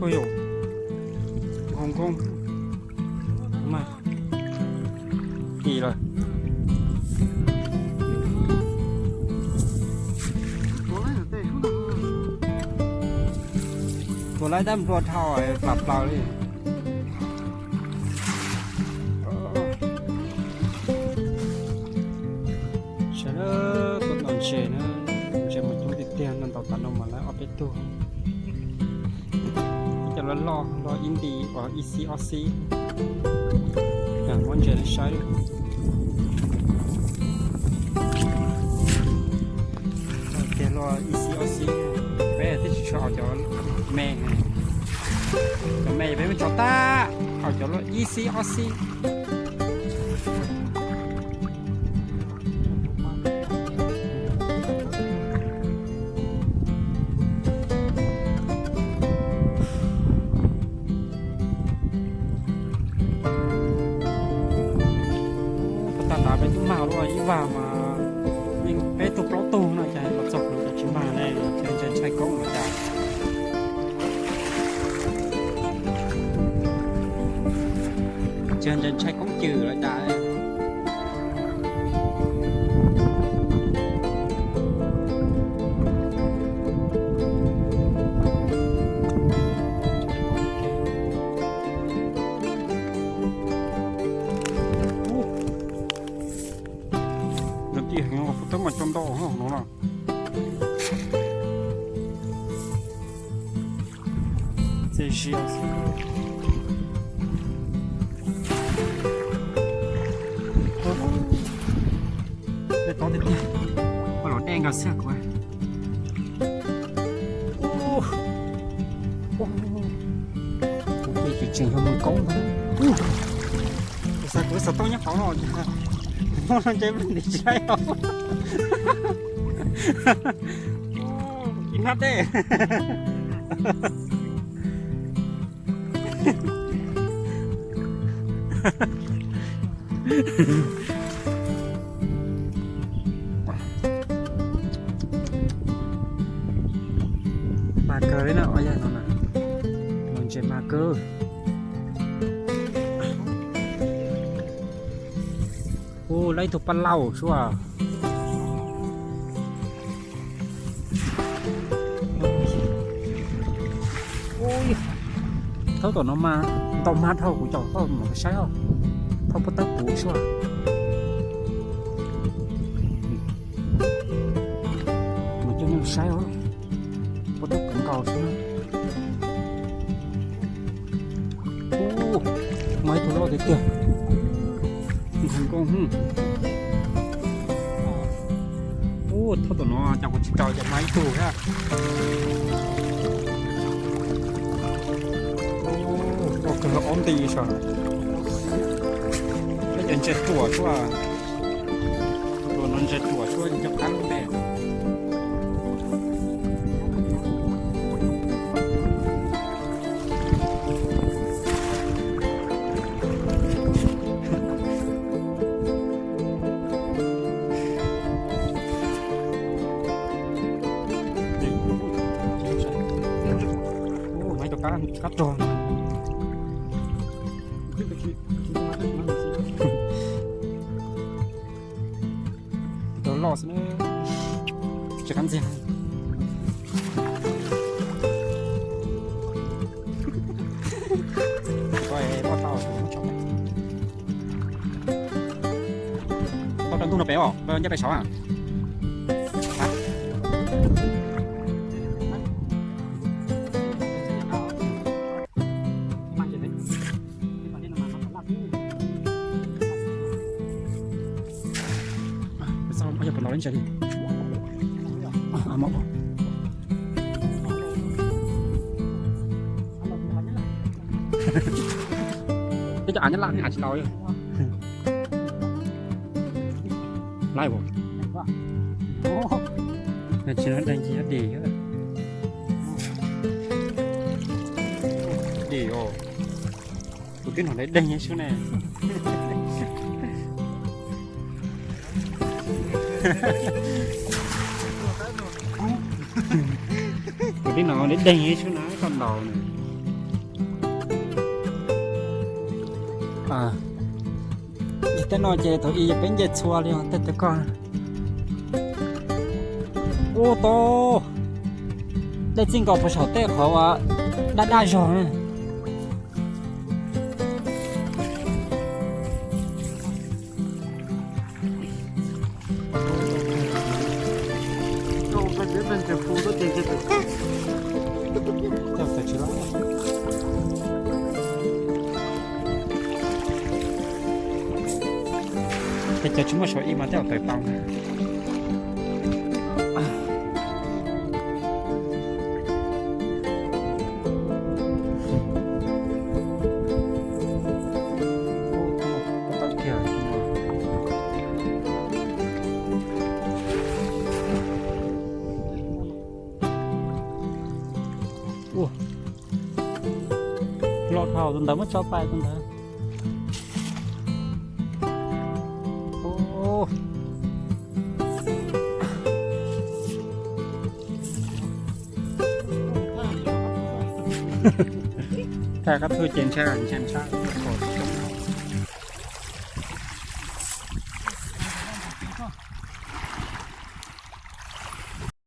thôi rồi Hồng Kông mà gì rồiตัวไล่ดำตัวเท่าไอ้ปรับเราดิฉันก็นอนเฉยนะเฉยมันตัวติดเตียงนั่นต่อตันออกมาแล้วเอาไปตัวจะรออินดี้or EC or C อย่างมันจะได้ใช้เดี๋ยวรอ EC or C แม่ที่ชอบจะแม่ไงจะแม่ไปเป็นชอต้าเอาจะรอ EC or Cไปตุ้มมาด้วยอีว่ามาวิ่งไปตุกล้อตูหน่อยใจรถจบรถชิมาแน่เชิญใช้กล้องหน่อยจ้าเชิญใช้กล้องจืดหน่อยจ้าที่เห็นว่าพุทธมันจมโตห้องน้องน่ะ这是要是ได้ตอนเด็กๆว่าหลอดแดงกับเสื้อกูโอ้โอ้โอเคจุดจริงของมึงก้องนะสักสักตัวนี้เขาหน่อยมันใจมันดีใจอ่ะกินนัดเด้มาเกอร์เลยนะอ๋อยังนั่นน่ะมันจะมาเกอร์โอ้ไล่ถูกปลาเล่าชัวโอ้ยเท่าตัวน้องมาต่อมาเท่ากูจ่อเท่าหมอใช่หรอเท่าปตะปูชัวมันจะยังใช่หรอปตะปูเก่าใช่ไหมโอ้ไม่ถูกเราเด็กthành công ô thôi tụi nó chẳng có chỉ trò chạy máy tù ha ô cần nó ổn tì sao cái chuyện chết chùa chua rồi nó chết chùa chua chụp cắn luôn đấy cắt tròn tớ lọt nữa chắc ăn gì coi bao tàu trong này tao đang tu nó béo à bao nhiêu bé sáu à bây giờ phải nói đến chơi đi mọc cái cho anh nhắc lại anh chỉ nói lại bộ này chỉ nói đang chỉ đi đi ồ tụi cái nó đấy đen như thế này cái nó đến đây hết chứ nó con đầu này อีแต่นอนเจตัวอีจะเป็นเย็ดชัวเลยแต่ก่อนโอ้โตได้จริงก็พอชอบเต้เขาว่าได้จอน我感觉门这糊都这个。叫谁去了？แต่จะชุ่มชอยอีมาเที่ยวต่อยปังลอดเท้าจนแต่ไม่ชอบไปจนแต่โอ้แต่ก็คือเจนแช่เจนชา